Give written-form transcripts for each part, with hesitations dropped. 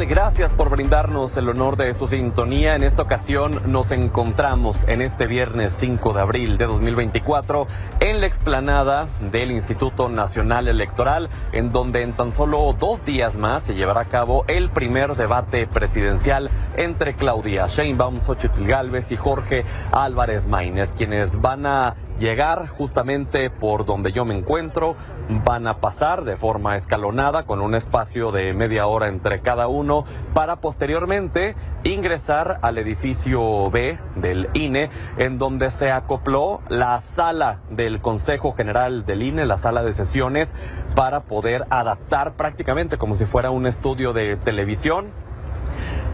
tal? Gracias por brindarnos el honor de su sintonía. En esta ocasión nos encontramos en este viernes 5 de abril de 2024 en la explanada del Instituto Nacional Electoral, en donde en tan solo 2 días más se llevará a cabo el primer debate presidencial entre Claudia Sheinbaum, Xóchitl Gálvez y Jorge Álvarez Maínez, quienes van a llegar justamente por donde yo me encuentro. Van a pasar de forma escalonada con un espacio de media hora entre cada uno para posteriormente ingresar al edificio B del INE, en donde se acopló la sala del Consejo General del INE, la sala de sesiones, para poder adaptar prácticamente como si fuera un estudio de televisión.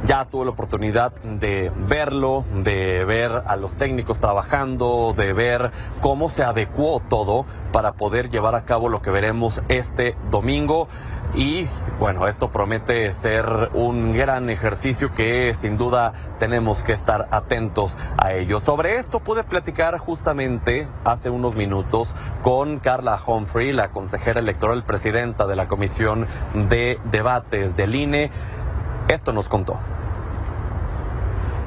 Ya tuve la oportunidad de verlo, de ver a los técnicos trabajando, de ver cómo se adecuó todo para poder llevar a cabo lo que veremos este domingo. Y bueno, esto promete ser un gran ejercicio que sin duda tenemos que estar atentos a ello. Sobre esto pude platicar justamente hace unos minutos con Carla Humphrey, la consejera electoral, presidenta de la Comisión de Debates del INE. Esto nos contó.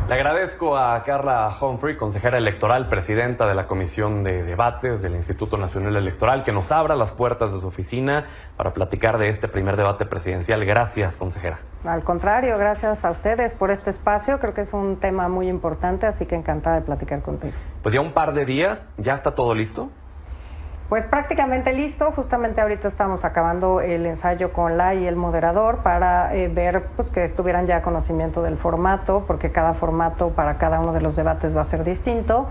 Le agradezco a Carla Humphrey, consejera electoral, presidenta de la Comisión de Debates del Instituto Nacional Electoral, que nos abra las puertas de su oficina para platicar de este primer debate presidencial. Gracias, consejera. Al contrario, gracias a ustedes por este espacio. Creo que es un tema muy importante, así que encantada de platicar contigo. Pues ya un par de días, ¿ya está todo listo? Pues prácticamente listo. Justamente ahorita estamos acabando el ensayo con la y el moderador para ver pues que tuvieran ya conocimiento del formato, porque cada formato para cada uno de los debates va a ser distinto.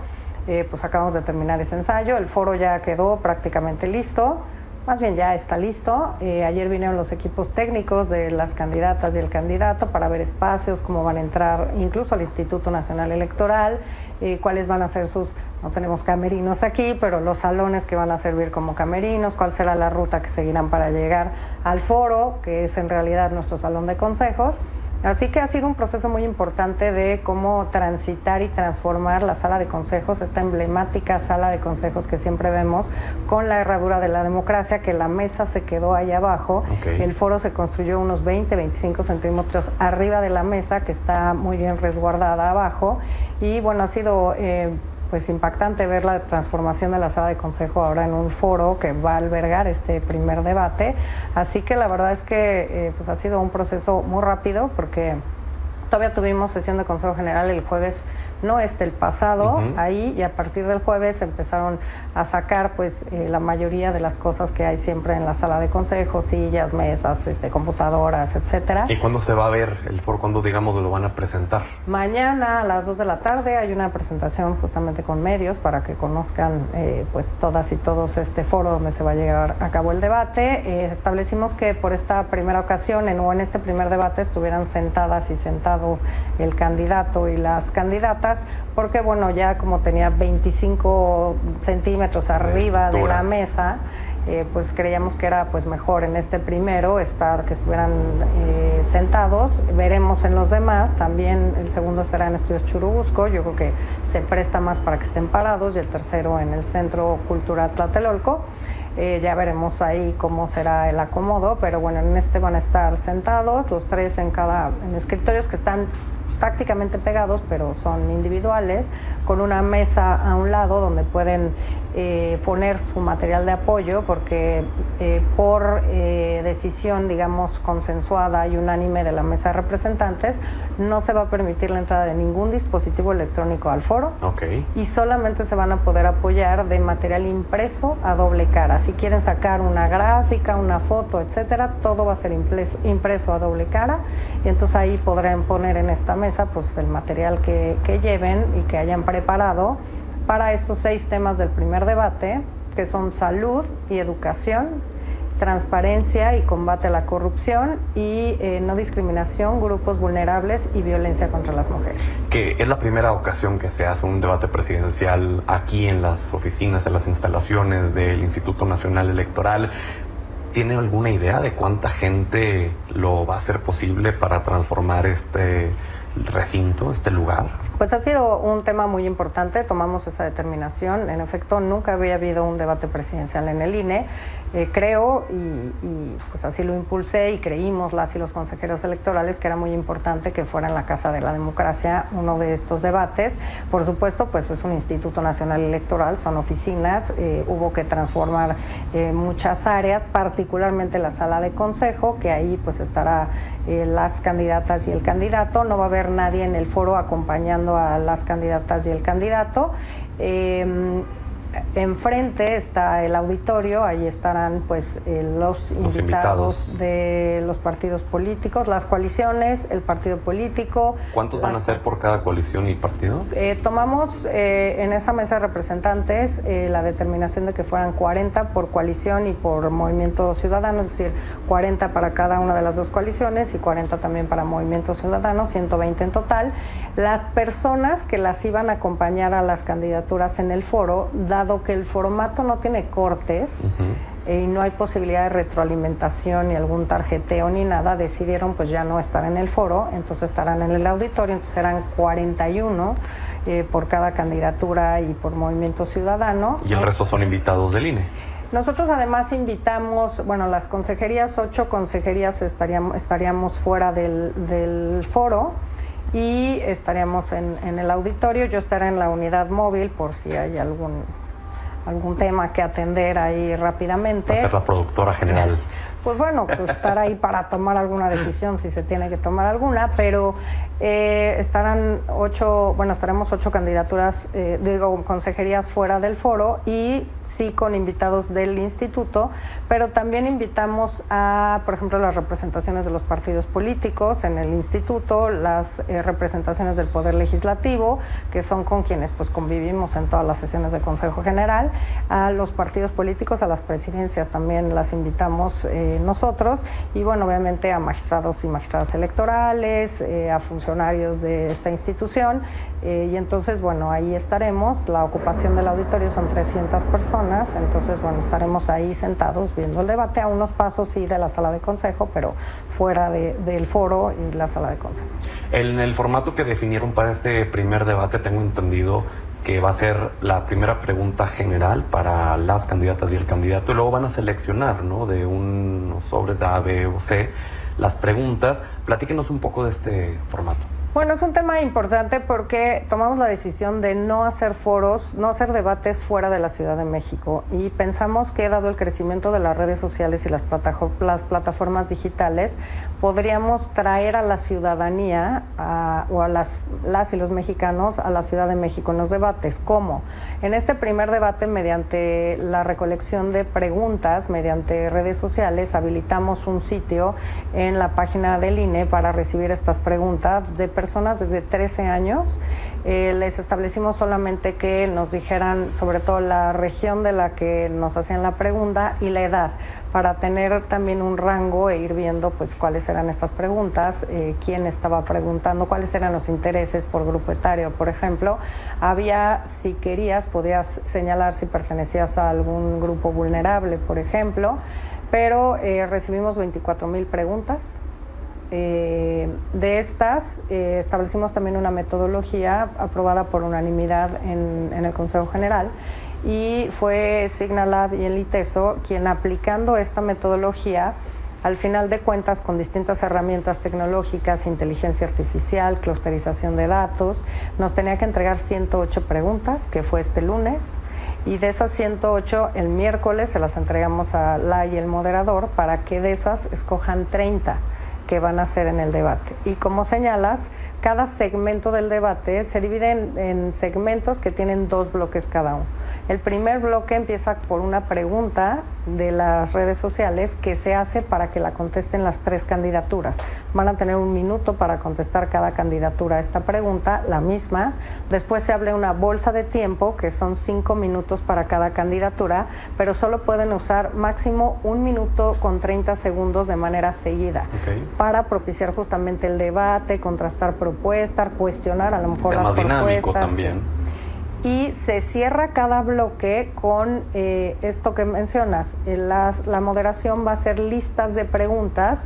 Pues acabamos de terminar ese ensayo, el foro ya quedó prácticamente listo, más bien ya está listo. Ayer vinieron los equipos técnicos de las candidatas y el candidato para ver espacios, cómo van a entrar incluso al Instituto Nacional Electoral, cuáles van a ser sus, no tenemos camerinos aquí, pero los salones que van a servir como camerinos, cuál será la ruta que seguirán para llegar al foro, que es en realidad nuestro salón de consejos. Así que ha sido un proceso muy importante de cómo transitar y transformar la sala de consejos, esta emblemática sala de consejos que siempre vemos con la herradura de la democracia, que la mesa se quedó ahí abajo. Okay. El foro se construyó unos 20-25 centímetros arriba de la mesa, que está muy bien resguardada abajo. Y bueno, ha sido pues impactante ver la transformación de la sala de consejo ahora en un foro que va a albergar este primer debate. Así que la verdad es que pues ha sido un proceso muy rápido, porque todavía tuvimos sesión de Consejo General el jueves, no el pasado, ahí, y a partir del jueves empezaron a sacar pues la mayoría de las cosas que hay siempre en la sala de consejos, sillas, mesas, computadoras, etcétera. ¿Y cuándo se va a ver el foro? ¿Cuándo, digamos, lo van a presentar? Mañana a las 2 de la tarde hay una presentación justamente con medios para que conozcan pues todas y todos este foro donde se va a llevar a cabo el debate. Establecimos que por esta primera ocasión o en este primer debate estuvieran sentadas y sentado el candidato y las candidatas, porque bueno, ya como tenía 25 centímetros arriba de la mesa, pues creíamos que era pues mejor en este primero que estuvieran sentados. Veremos en los demás, también el segundo será en Estudios Churubusco, yo creo que se presta más para que estén parados, y el tercero en el Centro Cultural Tlatelolco. Ya veremos ahí cómo será el acomodo, pero bueno, en este van a estar sentados los tres en escritorios que están prácticamente pegados, pero son individuales, con una mesa a un lado donde pueden poner su material de apoyo, porque por decisión, digamos, consensuada y unánime de la mesa de representantes, no se va a permitir la entrada de ningún dispositivo electrónico al foro. Okay. Y solamente se van a poder apoyar de material impreso a doble cara. Si quieren sacar una gráfica, una foto, etcétera, todo va a ser impreso a doble cara, y entonces ahí podrán poner en esta mesa pues el material que lleven y que hayan preparado para estos 6 temas del primer debate, que son salud y educación, transparencia y combate a la corrupción, y no discriminación, grupos vulnerables y violencia contra las mujeres. Que es la primera ocasión que se hace un debate presidencial aquí en las oficinas, en las instalaciones del Instituto Nacional Electoral. ¿Tiene alguna idea de cuánta gente lo va a hacer posible para transformar este recinto, este lugar? Pues ha sido un tema muy importante, tomamos esa determinación. En efecto, nunca había habido un debate presidencial en el INE. Creo, y pues así lo impulsé y creímos las y los consejeros electorales que era muy importante que fuera en la Casa de la Democracia uno de estos debates. Por supuesto, pues es un Instituto Nacional Electoral, son oficinas, hubo que transformar muchas áreas, particularmente la sala de consejo, que ahí pues estará las candidatas y el candidato. No va a haber nadie en el foro acompañando a las candidatas y el candidato. Enfrente está el auditorio, ahí estarán pues los invitados de los partidos políticos, las coaliciones, el partido político. ¿Cuántos van a ser por cada coalición y partido? Tomamos en esa mesa de representantes la determinación de que fueran 40 por coalición y por Movimiento Ciudadano, es decir, 40 para cada una de las dos coaliciones y 40 también para Movimiento Ciudadano, 120 en total. Las personas que las iban a acompañar a las candidaturas en el foro, dado que el formato no tiene cortes y no hay posibilidad de retroalimentación ni algún tarjeteo ni nada, decidieron pues ya no estar en el foro, entonces estarán en el auditorio, entonces serán 41 por cada candidatura y por Movimiento Ciudadano. ¿Y el resto son invitados del INE? Nosotros además invitamos, bueno, las consejerías, 8 consejerías estaríamos fuera del foro y estaríamos en el auditorio. Yo estaré en la unidad móvil por si hay algún tema que atender ahí rápidamente. Va a ser la productora general. Pues bueno, pues estar ahí para tomar alguna decisión si se tiene que tomar alguna, pero estaremos 8 candidaturas, consejerías fuera del foro y sí con invitados del instituto, pero también invitamos a, por ejemplo, las representaciones de los partidos políticos en el instituto, las representaciones del Poder Legislativo, que son con quienes pues convivimos en todas las sesiones de Consejo General, a los partidos políticos, a las presidencias también las invitamos nosotros, y bueno, obviamente a magistrados y magistradas electorales, a funcionarios de esta institución, y entonces, bueno, ahí estaremos. La ocupación del auditorio son 300 personas, entonces, bueno, estaremos ahí sentados viendo el debate a unos pasos, sí, de la sala de consejo, pero fuera del foro y la sala de consejo. En el formato que definieron para este primer debate, tengo entendido que va a ser la primera pregunta general para las candidatas y el candidato, y luego van a seleccionar, ¿no?, de unos sobres de A, B o C las preguntas. Platíquenos un poco de este formato. Bueno, es un tema importante porque tomamos la decisión de no hacer foros, no hacer debates fuera de la Ciudad de México, y pensamos que, dado el crecimiento de las redes sociales y las plataformas digitales, podríamos traer a la ciudadanía o a las y los mexicanos a la Ciudad de México en los debates. ¿Cómo? En este primer debate, mediante la recolección de preguntas, mediante redes sociales, habilitamos un sitio en la página del INE para recibir estas preguntas de personas desde 13 años. Les establecimos solamente que nos dijeran sobre todo la región de la que nos hacían la pregunta y la edad, para tener también un rango e ir viendo pues cuáles eran estas preguntas, quién estaba preguntando, cuáles eran los intereses por grupo etario, por ejemplo. Había, si querías, podías señalar si pertenecías a algún grupo vulnerable, por ejemplo, pero recibimos 24,000 preguntas. De estas, establecimos también una metodología aprobada por unanimidad en el Consejo General, y fue Signalab y el ITESO quien, aplicando esta metodología, al final de cuentas, con distintas herramientas tecnológicas, inteligencia artificial, clusterización de datos, nos tenía que entregar 108 preguntas, que fue este lunes, y de esas 108, el miércoles se las entregamos a la y el moderador para que de esas escojan 30 que van a hacer en el debate. Y como señalas, cada segmento del debate se divide en segmentos que tienen 2 bloques cada uno. El primer bloque empieza por una pregunta de las redes sociales que se hace para que la contesten las 3 candidaturas. Van a tener 1 minuto para contestar cada candidatura a esta pregunta, la misma. Después se abre una bolsa de tiempo, que son 5 minutos para cada candidatura, pero solo pueden usar máximo 1 minuto con 30 segundos de manera seguida, para propiciar justamente el debate, contrastar propuestas, cuestionar a lo mejor las propuestas. Más dinámico también. Y se cierra cada bloque con esto que mencionas. La moderación va a hacer listas de preguntas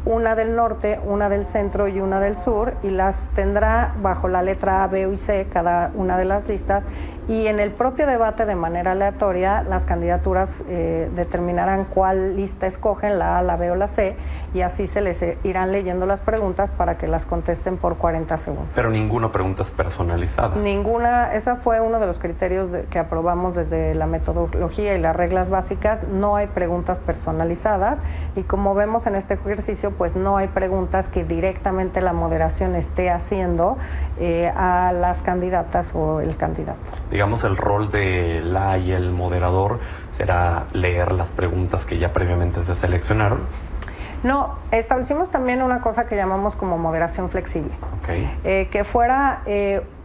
una del norte, una del centro y una del sur, y las tendrá bajo la letra A, B y C cada una de las listas, y en el propio debate de manera aleatoria las candidaturas determinarán cuál lista escogen, la A, la B o la C, y así se les irán leyendo las preguntas para que las contesten por 40 segundos. Pero ninguna pregunta es personalizada. Ninguna, esa fue uno de los criterios que aprobamos desde la metodología y las reglas básicas. No hay preguntas personalizadas, y como vemos en este ejercicio, pues no hay preguntas que directamente la moderación esté haciendo a las candidatas o el candidato. Digamos, el rol de la y el moderador será leer las preguntas que ya previamente se seleccionaron. No, establecimos también una cosa que llamamos como moderación flexible. Okay. Que fuera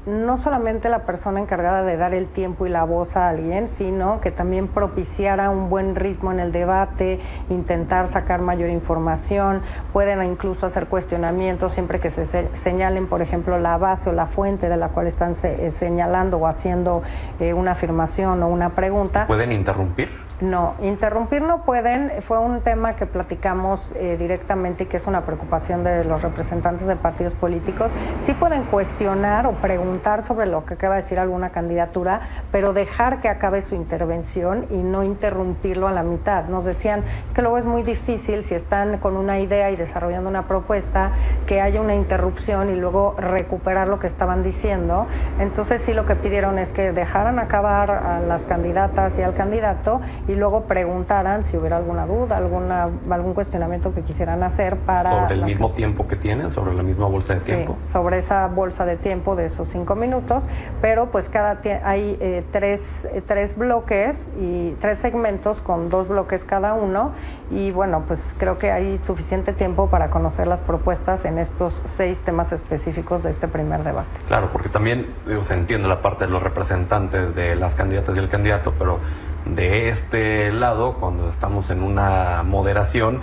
no solamente la persona encargada de dar el tiempo y la voz a alguien, sino que también propiciara un buen ritmo en el debate, intentar sacar mayor información, pueden incluso hacer cuestionamientos siempre que se señalen, por ejemplo, la base o la fuente de la cual están señalando o haciendo una afirmación o una pregunta. ¿Pueden interrumpir? No, interrumpir no pueden. Fue un tema que platicamos directamente y que es una preocupación de los representantes de partidos políticos. Sí pueden cuestionar o preguntar sobre lo que acaba de decir alguna candidatura, pero dejar que acabe su intervención y no interrumpirlo a la mitad. Nos decían, es que luego es muy difícil si están con una idea y desarrollando una propuesta, que haya una interrupción y luego recuperar lo que estaban diciendo. Entonces sí, lo que pidieron es que dejaran acabar a las candidatas y al candidato y luego preguntaran si hubiera alguna duda, algún cuestionamiento que quisieran hacer para... ¿Sobre el mismo tiempo que tienen? ¿Sobre la misma bolsa de tiempo? Sí, sobre esa bolsa de tiempo de esos 5 minutos, pero pues hay tres bloques y 3 segmentos con 2 bloques cada uno, y bueno, pues creo que hay suficiente tiempo para conocer las propuestas en estos 6 temas específicos de este primer debate. Claro, porque también se entiende la parte de los representantes de las candidatas y el candidato, pero de este lado, cuando estamos en una moderación,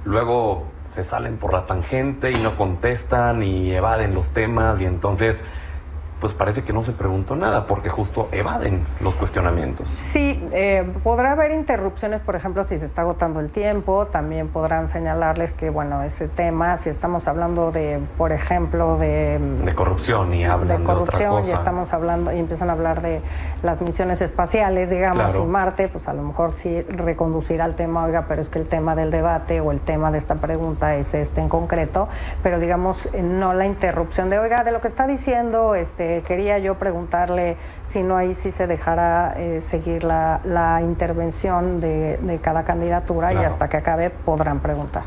luego se salen por la tangente y no contestan y evaden los temas, y entonces pues parece que no se preguntó nada porque justo evaden los cuestionamientos. Sí, podrá haber interrupciones, por ejemplo, si se está agotando el tiempo. También podrán señalarles que, bueno, ese tema, si estamos hablando de, por ejemplo, de corrupción y hablan de otra cosa. Y estamos hablando y empiezan a hablar de las misiones espaciales, digamos, claro, y Marte, pues a lo mejor sí reconducirá al tema, oiga, pero es que el tema del debate o el tema de esta pregunta es este en concreto, pero digamos, no la interrupción de, oiga, de lo que está diciendo, quería yo preguntarle si no ahí sí se dejara seguir la intervención de cada candidatura, claro, y hasta que acabe podrán preguntar.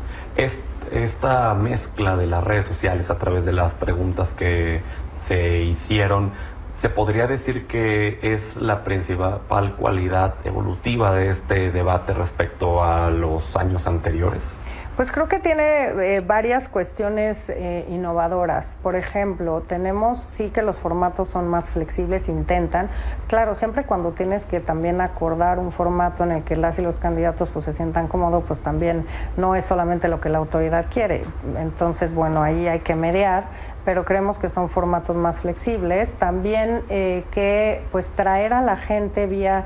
Esta mezcla de las redes sociales a través de las preguntas que se hicieron, ¿se podría decir que es la principal cualidad evolutiva de este debate respecto a los años anteriores? Pues creo que tiene varias cuestiones innovadoras. Por ejemplo, tenemos sí que los formatos son más flexibles, intentan. Claro, siempre cuando tienes que también acordar un formato en el que las y los candidatos pues se sientan cómodos, pues también no es solamente lo que la autoridad quiere. Entonces, bueno, ahí hay que mediar, pero creemos que son formatos más flexibles. También que pues traer a la gente vía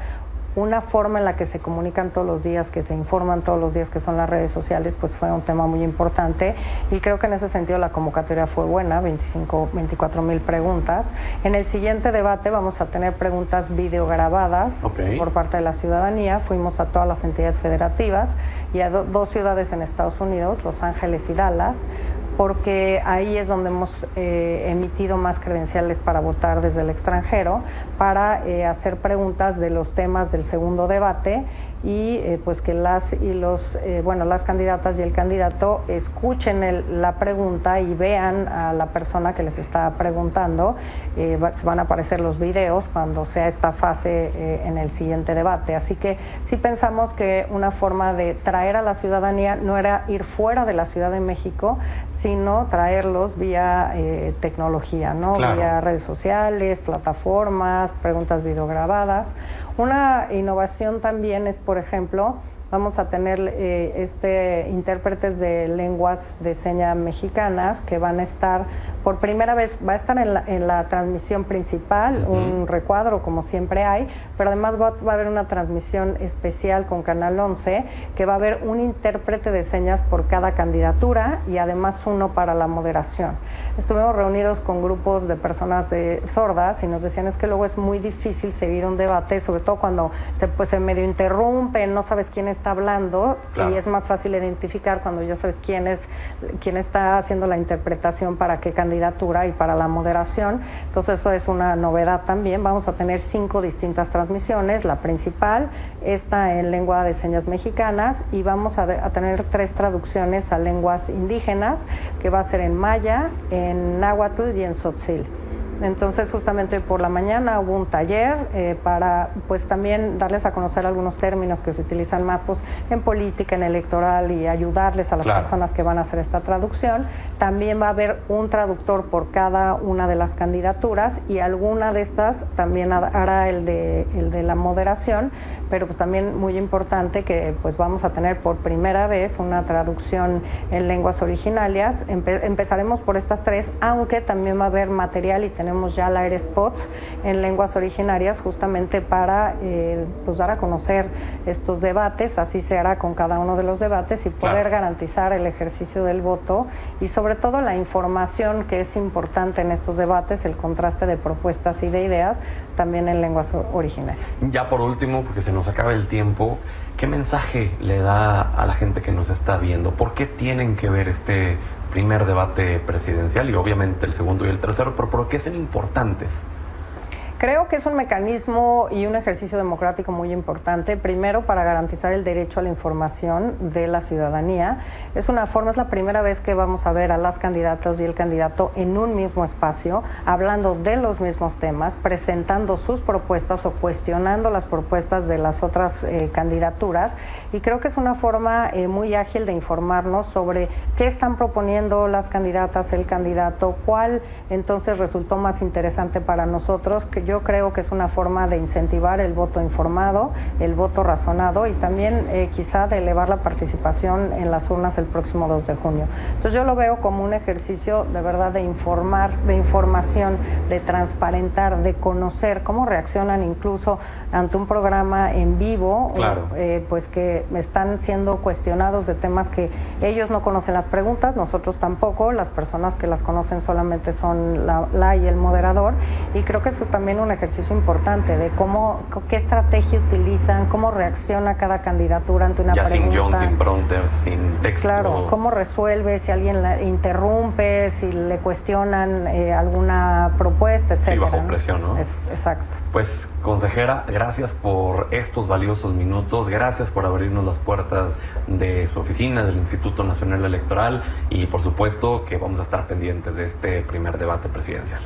una forma en la que se comunican todos los días, que se informan todos los días, que son las redes sociales, pues fue un tema muy importante, y creo que en ese sentido la convocatoria fue buena, 24,000 preguntas. En el siguiente debate vamos a tener preguntas videograbadas por parte de la ciudadanía. Fuimos a todas las entidades federativas y a 2 ciudades en Estados Unidos, Los Ángeles y Dallas, porque ahí es donde hemos emitido más credenciales para votar desde el extranjero, para hacer preguntas de los temas del segundo debate, y pues que las candidatas y el candidato escuchen la pregunta y vean a la persona que les está preguntando. Se van a aparecer los videos cuando sea esta fase en el siguiente debate. Así que sí pensamos que una forma de traer a la ciudadanía no era ir fuera de la Ciudad de México, sino traerlos vía tecnología, ¿no? Claro. Vía redes sociales, plataformas, preguntas videograbadas. Una innovación también es, por ejemplo, vamos a tener intérpretes de lenguas de señas mexicanas que van a estar, por primera vez, va a estar en la transmisión principal, un recuadro como siempre hay, pero además va a haber una transmisión especial con Canal 11, que va a haber un intérprete de señas por cada candidatura y además uno para la moderación. Estuvimos reunidos con grupos de personas sordas y nos decían es que luego es muy difícil seguir un debate, sobre todo cuando se medio interrumpe, no sabes quién está hablando, claro. Y es más fácil identificar cuando ya sabes quién está haciendo la interpretación para qué candidatura y para la moderación. Entonces eso es una novedad también. Vamos a tener 5 distintas transmisiones, la principal está en lengua de señas mexicanas y vamos a tener 3 traducciones a lenguas indígenas, que va a ser en maya, en náhuatl y en tzotzil. Entonces justamente por la mañana hubo un taller para pues también darles a conocer algunos términos que se utilizan más pues en política, en electoral y ayudarles a las personas que van a hacer esta traducción. También va a haber un traductor por cada una de las candidaturas y alguna de estas también hará el de la moderación, pero pues también muy importante que pues vamos a tener por primera vez una traducción en lenguas originarias. Empezaremos por estas 3, aunque también va a haber material y tenemos ya Air Spots en lenguas originarias justamente para pues dar a conocer estos debates. Así se hará con cada uno de los debates y poder garantizar el ejercicio del voto y sobre todo la información que es importante en estos debates, el contraste de propuestas y de ideas también en lenguas originarias. Ya por último, porque se nos acaba el tiempo, ¿qué mensaje le da a la gente que nos está viendo? ¿Por qué tienen que ver este primer debate presidencial y obviamente el segundo y el tercero, pero por qué son importantes? Creo que es un mecanismo y un ejercicio democrático muy importante, primero para garantizar el derecho a la información de la ciudadanía. Es la primera vez que vamos a ver a las candidatas y el candidato en un mismo espacio, hablando de los mismos temas, presentando sus propuestas o cuestionando las propuestas de las otras candidaturas, y creo que es una forma muy ágil de informarnos sobre qué están proponiendo las candidatas, el candidato, cuál entonces resultó más interesante para nosotros, que yo creo que es una forma de incentivar el voto informado, el voto razonado y también quizá de elevar la participación en las urnas el próximo 2 de junio. Entonces yo lo veo como un ejercicio de verdad de información, de transparentar, de conocer cómo reaccionan incluso ante un programa en vivo, pues que están siendo cuestionados de temas que ellos no conocen las preguntas, nosotros tampoco, las personas que las conocen solamente son la y el moderador, y creo que eso también un ejercicio importante de qué estrategia utilizan, cómo reacciona cada candidatura ante una pregunta. Sin guión, sin prompter, sin texto. Claro, cómo resuelve, si alguien la interrumpe, si le cuestionan alguna propuesta, etcétera. Sí, bajo presión, ¿no? Exacto. Pues, consejera, gracias por estos valiosos minutos, gracias por abrirnos las puertas de su oficina, del Instituto Nacional Electoral, y por supuesto que vamos a estar pendientes de este primer debate presidencial.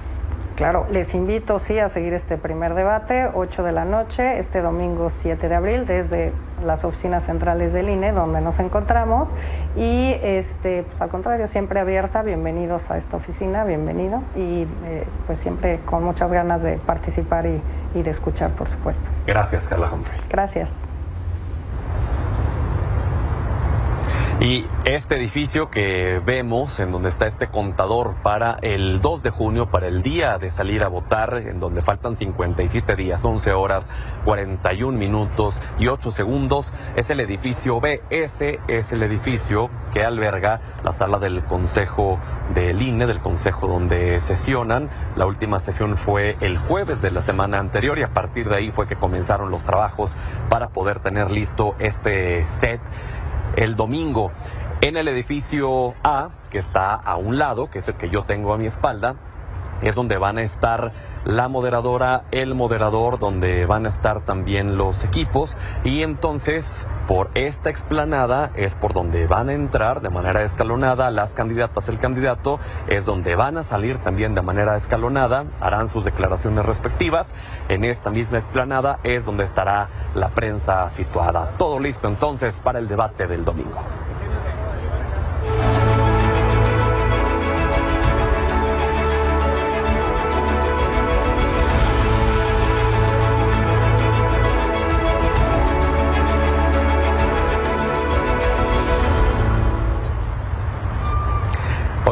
Claro, les invito sí a seguir este primer debate, 8 de la noche, este domingo 7 de abril, desde las oficinas centrales del INE, donde nos encontramos, y pues al contrario, siempre abierta, bienvenidos a esta oficina, bienvenido, y pues siempre con muchas ganas de participar y de escuchar, por supuesto. Gracias, Carla Humphrey. Gracias. Y este edificio que vemos, en donde está este contador para el 2 de junio, para el día de salir a votar, en donde faltan 57 días, 11 horas, 41 minutos y 8 segundos, es el edificio B. Ese es el edificio que alberga la sala del Consejo del INE, del Consejo donde sesionan. La última sesión fue el jueves de la semana anterior y a partir de ahí fue que comenzaron los trabajos para poder tener listo este set el domingo. En el edificio A, que está a un lado, que es el que yo tengo a mi espalda, es donde van a estar la moderadora, el moderador, donde van a estar también los equipos, y entonces por esta explanada es por donde van a entrar de manera escalonada las candidatas, el candidato, es donde van a salir también de manera escalonada, harán sus declaraciones respectivas. En esta misma explanada es donde estará la prensa situada. Todo listo entonces para el debate del domingo.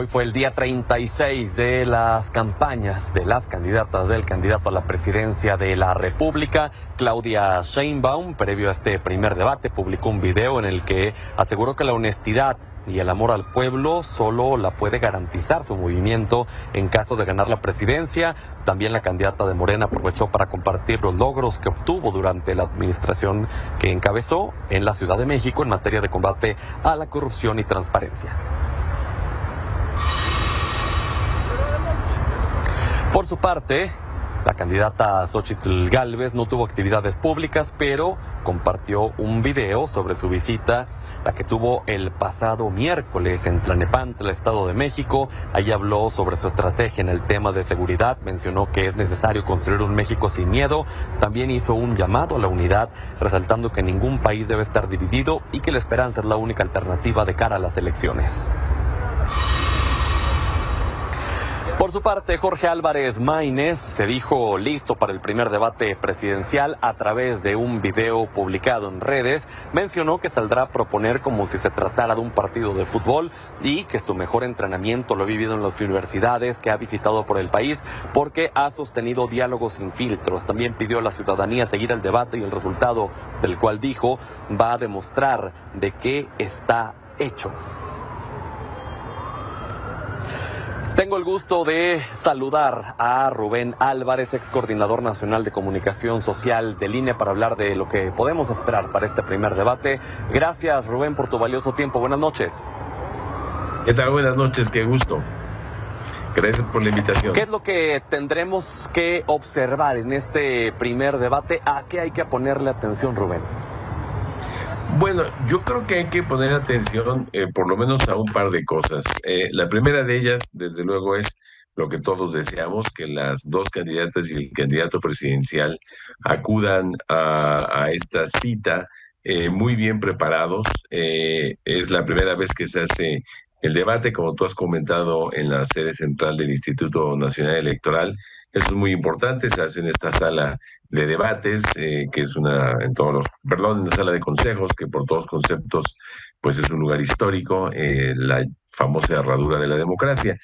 Hoy fue el día 36 de las campañas de las candidatas del candidato a la presidencia de la República. Claudia Sheinbaum, previo a este primer debate, publicó un video en el que aseguró que la honestidad y el amor al pueblo solo la puede garantizar su movimiento en caso de ganar la presidencia. También la candidata de Morena aprovechó para compartir los logros que obtuvo durante la administración que encabezó en la Ciudad de México en materia de combate a la corrupción y transparencia. Por su parte, la candidata Xóchitl Gálvez no tuvo actividades públicas, pero compartió un video sobre su visita, la que tuvo el pasado miércoles en Tlalnepantla, Estado de México. Ahí habló sobre su estrategia en el tema de seguridad, mencionó que es necesario construir un México sin miedo. También hizo un llamado a la unidad, resaltando que ningún país debe estar dividido y que la esperanza es la única alternativa de cara a las elecciones. Por su parte, Jorge Álvarez Maínez se dijo listo para el primer debate presidencial a través de un video publicado en redes. Mencionó que saldrá a proponer como si se tratara de un partido de fútbol y que su mejor entrenamiento lo ha vivido en las universidades que ha visitado por el país porque ha sostenido diálogos sin filtros. También pidió a la ciudadanía seguir el debate y el resultado del cual dijo va a demostrar de qué está hecho. Tengo el gusto de saludar a Rubén Álvarez, ex coordinador nacional de comunicación social del INE, para hablar de lo que podemos esperar para este primer debate. Gracias, Rubén, por tu valioso tiempo. Buenas noches. ¿Qué tal? Buenas noches, qué gusto. Gracias por la invitación. ¿Qué es lo que tendremos que observar en este primer debate? ¿A qué hay que ponerle atención, Rubén? Bueno, yo creo que hay que poner atención por lo menos a un par de cosas. La primera de ellas, desde luego, es lo que todos deseamos, que las dos candidatas y el candidato presidencial acudan a esta cita muy bien preparados. Es la primera vez que se hace el debate, como tú has comentado, en la sede central del Instituto Nacional Electoral. Eso es muy importante, se hace en esta sala de debates, que es una sala de consejos, que por todos conceptos pues es un lugar histórico, la famosa herradura de la democracia.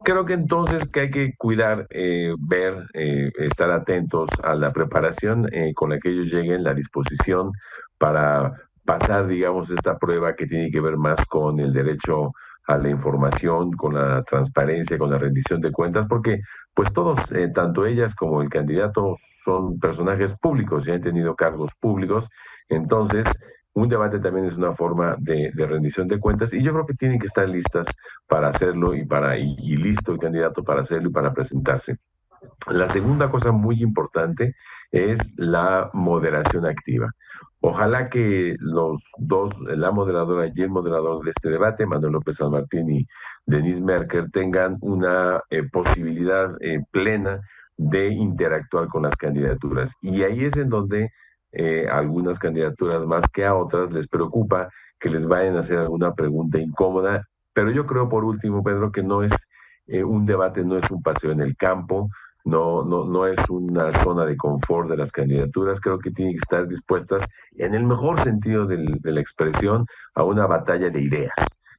Creo que entonces que hay que cuidar, ver, estar atentos a la preparación con la que ellos lleguen, la disposición para pasar, digamos, esta prueba que tiene que ver más con el derecho a la información, con la transparencia, con la rendición de cuentas, porque pues todos, tanto ellas como el candidato, son personajes públicos y han tenido cargos públicos. Entonces, un debate también es una forma de rendición de cuentas, y yo creo que tienen que estar listas para hacerlo y listo el candidato para hacerlo y para presentarse. La segunda cosa muy importante es la moderación activa. Ojalá que los dos, la moderadora y el moderador de este debate, Manuel López San Martín y Denise Merker, tengan una posibilidad plena de interactuar con las candidaturas. Y ahí es en donde algunas candidaturas más que a otras les preocupa que les vayan a hacer alguna pregunta incómoda. Pero yo creo, por último, Pedro, que no es un debate, no es un paseo en el campo. No es una zona de confort de las candidaturas. Creo que tienen que estar dispuestas, en el mejor sentido de la expresión, a una batalla de ideas.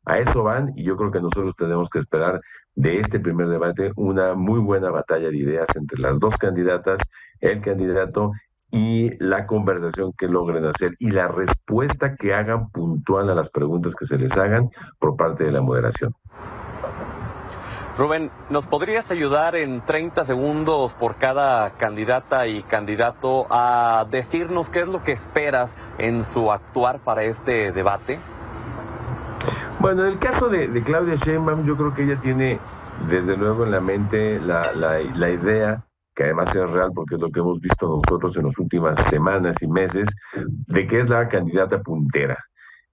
A eso van, y yo creo que nosotros tenemos que esperar de este primer debate una muy buena batalla de ideas entre las dos candidatas, el candidato, y la conversación que logren hacer y la respuesta que hagan puntual a las preguntas que se les hagan por parte de la moderación. Rubén, ¿nos podrías ayudar en 30 segundos por cada candidata y candidato a decirnos qué es lo que esperas en su actuar para este debate? Bueno, en el caso de Claudia Sheinbaum, yo creo que ella tiene desde luego en la mente la idea, que además es real porque es lo que hemos visto nosotros en las últimas semanas y meses, de que es la candidata puntera.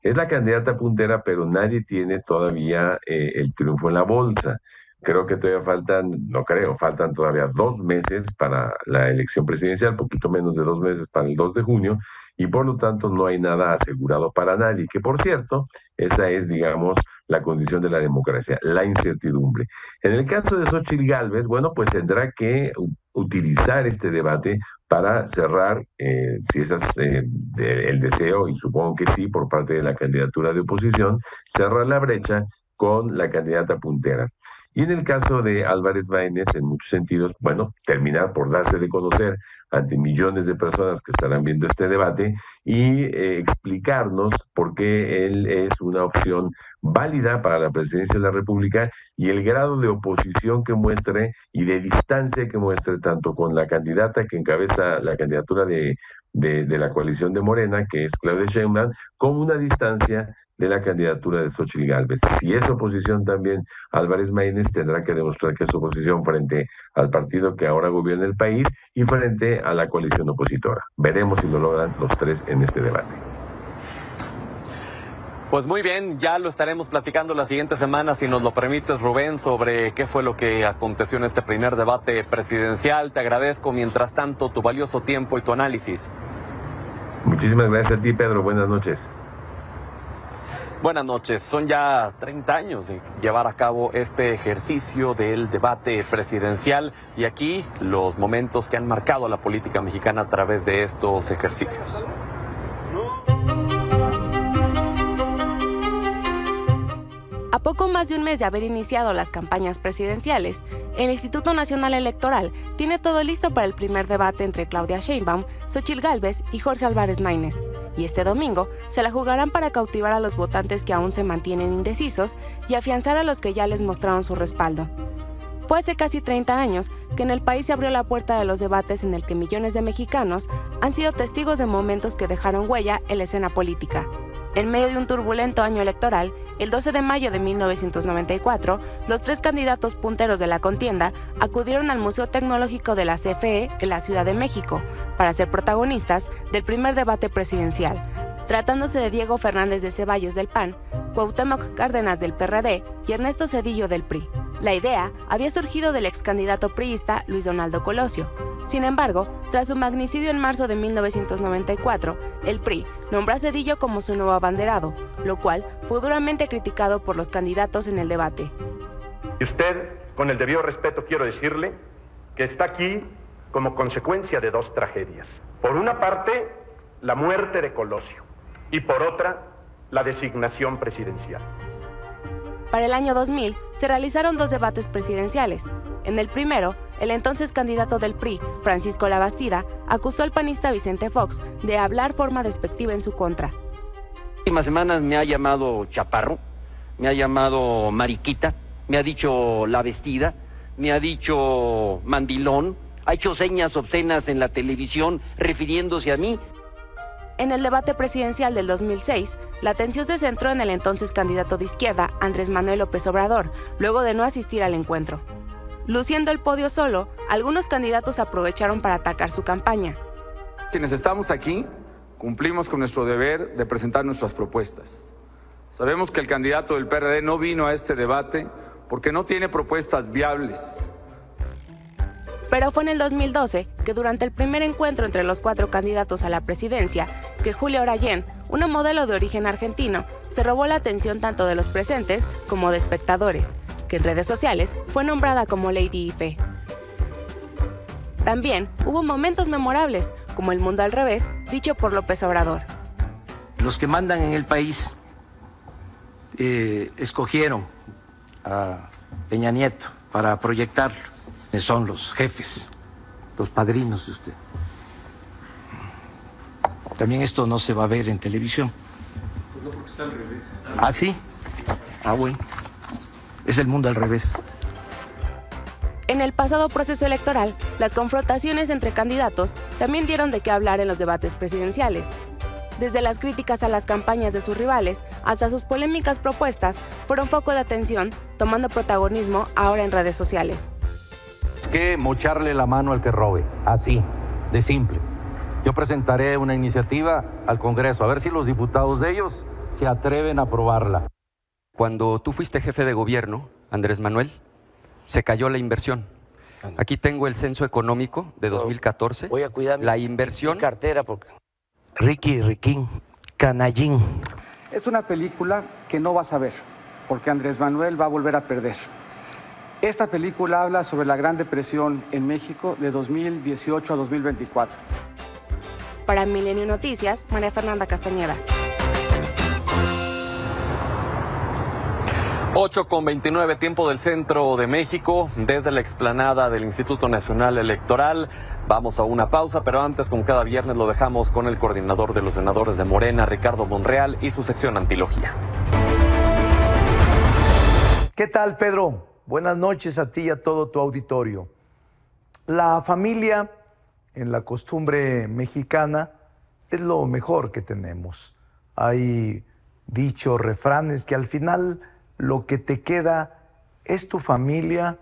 Es la candidata puntera, pero nadie tiene todavía el triunfo en la bolsa. Creo que todavía faltan todavía 2 meses para la elección presidencial, poquito menos de 2 meses para el 2 de junio, y por lo tanto no hay nada asegurado para nadie, que por cierto, esa es, digamos, la condición de la democracia, la incertidumbre. En el caso de Xóchitl Gálvez, bueno, pues tendrá que utilizar este debate para cerrar, si ese es el deseo, y supongo que sí, por parte de la candidatura de oposición, cerrar la brecha con la candidata puntera. Y en el caso de Álvarez Maínez, en muchos sentidos, bueno, terminar por darse de conocer ante millones de personas que estarán viendo este debate y explicarnos por qué él es una opción válida para la presidencia de la República y el grado de oposición que muestre y de distancia que muestre tanto con la candidata que encabeza la candidatura de la coalición de Morena, que es Claudia Sheinbaum, como una distancia de la candidatura de Xóchitl Gálvez. Si es oposición también, Álvarez Maínez tendrá que demostrar que es oposición frente al partido que ahora gobierna el país y frente a la coalición opositora. Veremos si lo logran los tres en este debate. Pues muy bien, ya lo estaremos platicando la siguiente semana, si nos lo permites, Rubén, sobre qué fue lo que aconteció en este primer debate presidencial. Te agradezco, mientras tanto, tu valioso tiempo y tu análisis. Muchísimas gracias a ti, Pedro. Buenas noches. Buenas noches. Son ya 30 años de llevar a cabo este ejercicio del debate presidencial y aquí los momentos que han marcado a la política mexicana a través de estos ejercicios. A poco más de un mes de haber iniciado las campañas presidenciales, el Instituto Nacional Electoral tiene todo listo para el primer debate entre Claudia Sheinbaum, Xóchitl Gálvez y Jorge Álvarez Maínez. Y este domingo se la jugarán para cautivar a los votantes que aún se mantienen indecisos y afianzar a los que ya les mostraron su respaldo. Fue hace casi 30 años que en el país se abrió la puerta de los debates en el que millones de mexicanos han sido testigos de momentos que dejaron huella en la escena política. En medio de un turbulento año electoral, el 12 de mayo de 1994, los tres candidatos punteros de la contienda acudieron al Museo Tecnológico de la CFE en la Ciudad de México para ser protagonistas del primer debate presidencial, tratándose de Diego Fernández de Ceballos del PAN, Cuauhtémoc Cárdenas del PRD y Ernesto Zedillo del PRI. La idea había surgido del ex candidato priista Luis Donaldo Colosio. Sin embargo, tras su magnicidio en marzo de 1994, el PRI nombró a Zedillo como su nuevo abanderado, lo cual fue duramente criticado por los candidatos en el debate. Y usted, con el debido respeto, quiero decirle que está aquí como consecuencia de dos tragedias. Por una parte, la muerte de Colosio y por otra, la designación presidencial. Para el año 2000 se realizaron dos debates presidenciales. En el primero, el entonces candidato del PRI, Francisco Labastida, acusó al panista Vicente Fox de hablar forma despectiva en su contra. En las últimas semanas me ha llamado chaparro, me ha llamado mariquita, me ha dicho la vestida, me ha dicho mandilón, ha hecho señas obscenas en la televisión refiriéndose a mí. En el debate presidencial del 2006, la atención se centró en el entonces candidato de izquierda, Andrés Manuel López Obrador, luego de no asistir al encuentro. Luciendo el podio solo, algunos candidatos aprovecharon para atacar su campaña. Quienes estamos aquí, cumplimos con nuestro deber de presentar nuestras propuestas. Sabemos que el candidato del PRD no vino a este debate porque no tiene propuestas viables. Pero fue en el 2012 que durante el primer encuentro entre los cuatro candidatos a la presidencia, que Julia Orayén, una modelo de origen argentino, se robó la atención tanto de los presentes como de espectadores, que en redes sociales fue nombrada como Lady Ife. También hubo momentos memorables, como el mundo al revés, dicho por López Obrador. Los que mandan en el país escogieron a Peña Nieto para proyectarlo. Son los jefes, los padrinos de usted. También esto no se va a ver en televisión. Pues no, porque está al revés. ¿Ah, sí? Ah, bueno. Es el mundo al revés. En el pasado proceso electoral, las confrontaciones entre candidatos también dieron de qué hablar en los debates presidenciales. Desde las críticas a las campañas de sus rivales hasta sus polémicas propuestas fueron foco de atención, tomando protagonismo ahora en redes sociales. Que mocharle la mano al que robe, así, de simple. Yo presentaré una iniciativa al Congreso, a ver si los diputados de ellos se atreven a aprobarla. Cuando tú fuiste jefe de gobierno, Andrés Manuel, se cayó la inversión. Aquí tengo el censo económico de 2014. Voy a cuidar la inversión. Mi cartera porque... Riquín, canallín. Es una película que no vas a ver, porque Andrés Manuel va a volver a perder. Esta película habla sobre la Gran Depresión en México de 2018 a 2024. Para Milenio Noticias, María Fernanda Castañeda. 8:29, tiempo del centro de México, desde la explanada del Instituto Nacional Electoral. Vamos a una pausa, pero antes, como cada viernes, lo dejamos con el coordinador de los senadores de Morena, Ricardo Monreal, y su sección Antilogía. ¿Qué tal, Pedro? Buenas noches a ti y a todo tu auditorio. La familia, en la costumbre mexicana, es lo mejor que tenemos. Hay dichos, refranes que al final lo que te queda es tu familia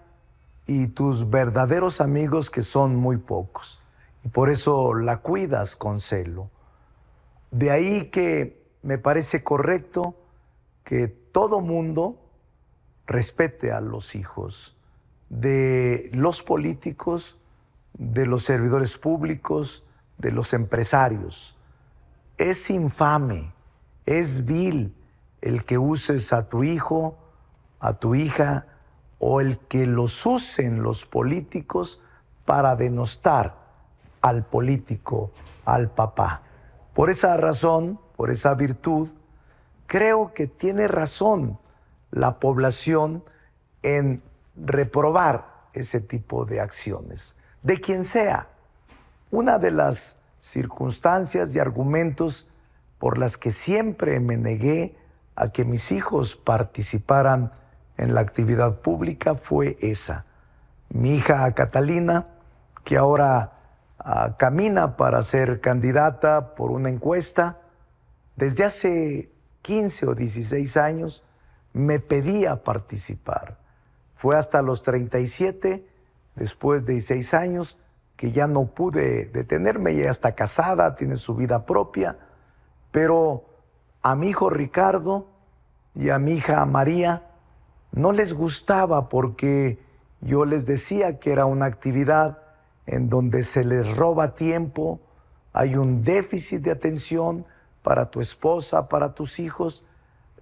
y tus verdaderos amigos, que son muy pocos. Y por eso la cuidas con celo. De ahí que me parece correcto que todo mundo respete a los hijos de los políticos, de los servidores públicos, de los empresarios. Es infame, es vil el que uses a tu hijo, a tu hija, o el que los usen los políticos para denostar al político, al papá. Por esa razón, por esa virtud, creo que tiene razón la población en reprobar ese tipo de acciones, de quien sea. Una de las circunstancias y argumentos por las que siempre me negué a que mis hijos participaran en la actividad pública fue esa. Mi hija Catalina, que ahora camina para ser candidata por una encuesta, desde hace 15 o 16 años me pedía participar. Fue hasta los 37, después de 16 años, que ya no pude detenerme. Ella está casada, tiene su vida propia, pero a mi hijo Ricardo y a mi hija María no les gustaba, porque yo les decía que era una actividad en donde se les roba tiempo, hay un déficit de atención para tu esposa, para tus hijos.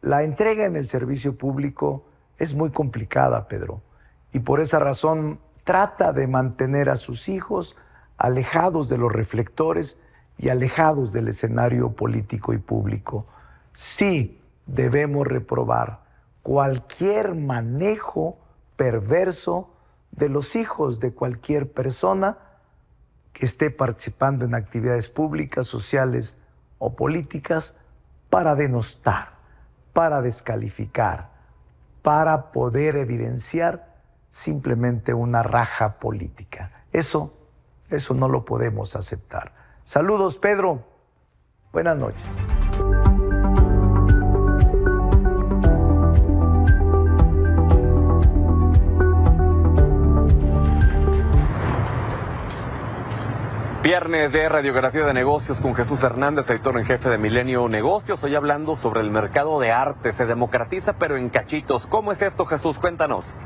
La entrega en el servicio público es muy complicada, Pedro, y por esa razón trata de mantener a sus hijos alejados de los reflectores y alejados del escenario político y público. Sí, debemos reprobar cualquier manejo perverso de los hijos de cualquier persona que esté participando en actividades públicas, sociales o políticas para denostar, para descalificar, para poder evidenciar simplemente una raja política. Eso no lo podemos aceptar. Saludos, Pedro. Buenas noches. Viernes de Radiografía de Negocios con Jesús Hernández, editor en jefe de Milenio Negocios. Hoy hablando sobre el mercado de arte. Se democratiza, pero en cachitos. ¿Cómo es esto, Jesús? Cuéntanos.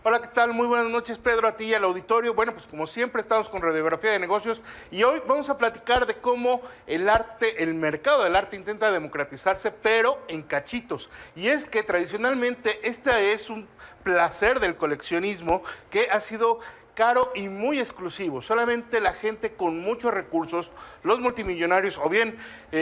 Hola, ¿qué tal? Muy buenas noches, Pedro, a ti y al auditorio. Bueno, pues como siempre estamos con Radiografía de Negocios y hoy vamos a platicar de cómo el mercado del arte intenta democratizarse, pero en cachitos. Y es que tradicionalmente este es un placer del coleccionismo que ha sido caro y muy exclusivo. Solamente la gente con muchos recursos, los multimillonarios o bien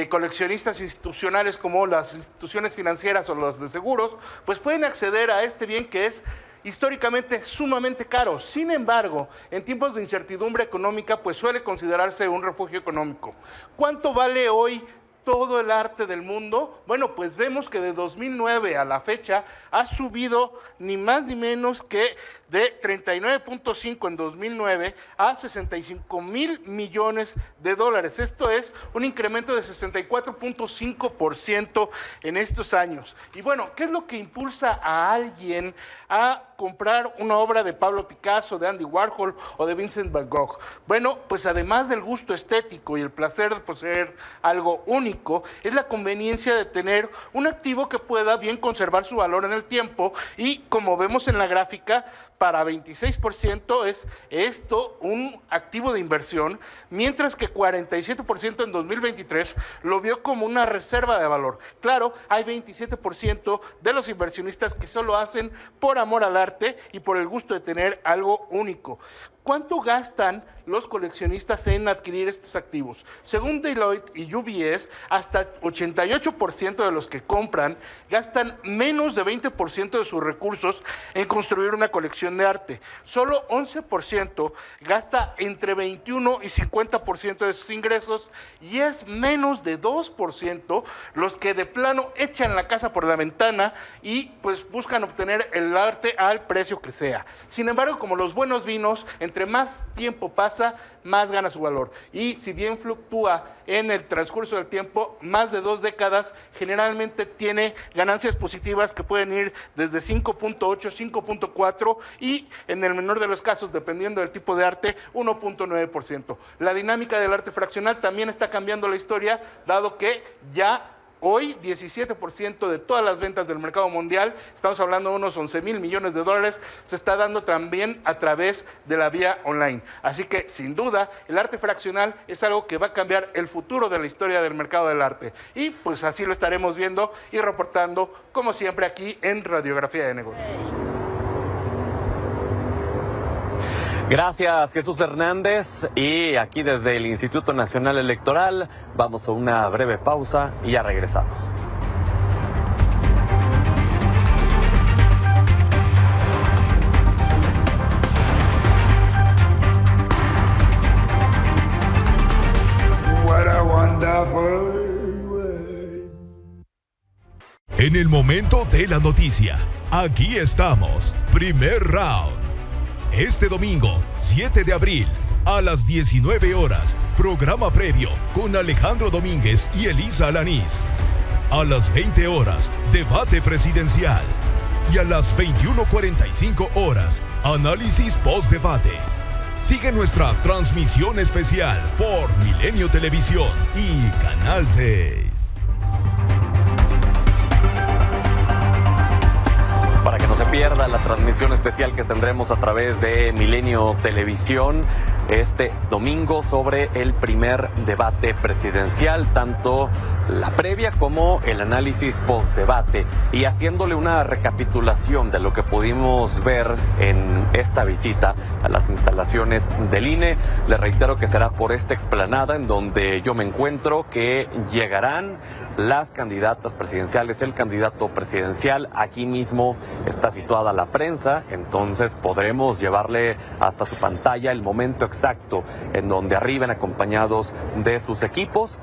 coleccionistas institucionales como las instituciones financieras o las de seguros, pues pueden acceder a este bien que es históricamente sumamente caro. Sin embargo, en tiempos de incertidumbre económica, pues suele considerarse un refugio económico. ¿Cuánto vale hoy todo el arte del mundo? Bueno, pues vemos que de 2009 a la fecha ha subido ni más ni menos que de 39.5 en 2009 a 65,000 millones de dólares. Esto es un incremento de 64.5% en estos años. Y bueno, ¿qué es lo que impulsa a alguien a comprar una obra de Pablo Picasso, de Andy Warhol o de Vincent Van Gogh? Bueno, pues además del gusto estético y el placer de poseer algo único, es la conveniencia de tener un activo que pueda bien conservar su valor en el tiempo y, como vemos en la gráfica, para 26% es esto un activo de inversión, mientras que 47% en 2023 lo vio como una reserva de valor. Claro, hay 27% de los inversionistas que solo hacen por amor al arte y por el gusto de tener algo único. ¿Cuánto gastan los coleccionistas en adquirir estos activos? Según Deloitte y UBS, hasta 88% de los que compran gastan menos de 20% de sus recursos en construir una colección de arte. Solo 11% gasta entre 21 y 50% de sus ingresos y es menos de 2% los que de plano echan la casa por la ventana y pues buscan obtener el arte al precio que sea. Sin embargo, como los buenos vinos, entre más tiempo pasa, más gana su valor. Y si bien fluctúa en el transcurso del tiempo, más de 2 décadas, generalmente tiene ganancias positivas que pueden ir desde 5.8, 5.4 y en el menor de los casos, dependiendo del tipo de arte, 1.9%. La dinámica del arte fraccional también está cambiando la historia, dado que ya hoy 17% de todas las ventas del mercado mundial, estamos hablando de unos 11,000 millones de dólares, se está dando también a través de la vía online. Así que, sin duda, el arte fraccional es algo que va a cambiar el futuro de la historia del mercado del arte. Y pues así lo estaremos viendo y reportando, como siempre, aquí en Radiografía de Negocios. Gracias, Jesús Hernández. Y aquí desde el Instituto Nacional Electoral vamos a una breve pausa y ya regresamos. What a wonderful world. En el momento de la noticia, aquí estamos, primer round. Este domingo, 7 de abril, a las 19 horas, programa previo con Alejandro Domínguez y Elisa Alanís. A las 20 horas, debate presidencial. Y a las 21:45 horas, análisis post-debate. Sigue nuestra transmisión especial por Milenio Televisión y Canal 6. Para que no se pierda la transmisión especial que tendremos a través de Milenio Televisión este domingo sobre el primer debate presidencial, tanto la previa como el análisis post-debate, y haciéndole una recapitulación de lo que pudimos ver en esta visita a las instalaciones del INE. Le reitero que será por esta explanada en donde yo me encuentro que llegarán las candidatas presidenciales, el candidato presidencial. Aquí mismo está situada la prensa, entonces podremos llevarle hasta su pantalla el momento exacto en donde arriben acompañados de sus equipos.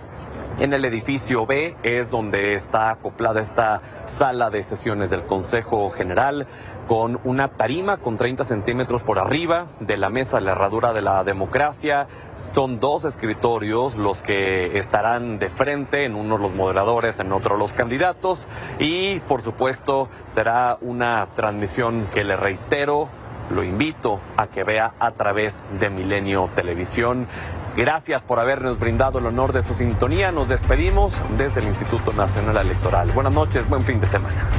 En el edificio B es donde está acoplada esta sala de sesiones del Consejo General, con una tarima con 30 centímetros por arriba de la mesa de la herradura de la democracia. Son 2 escritorios los que estarán de frente, en uno los moderadores, en otro los candidatos, y por supuesto será una transmisión que, le reitero, lo invito a que vea a través de Milenio Televisión. Gracias por habernos brindado el honor de su sintonía. Nos despedimos desde el Instituto Nacional Electoral. Buenas noches, buen fin de semana.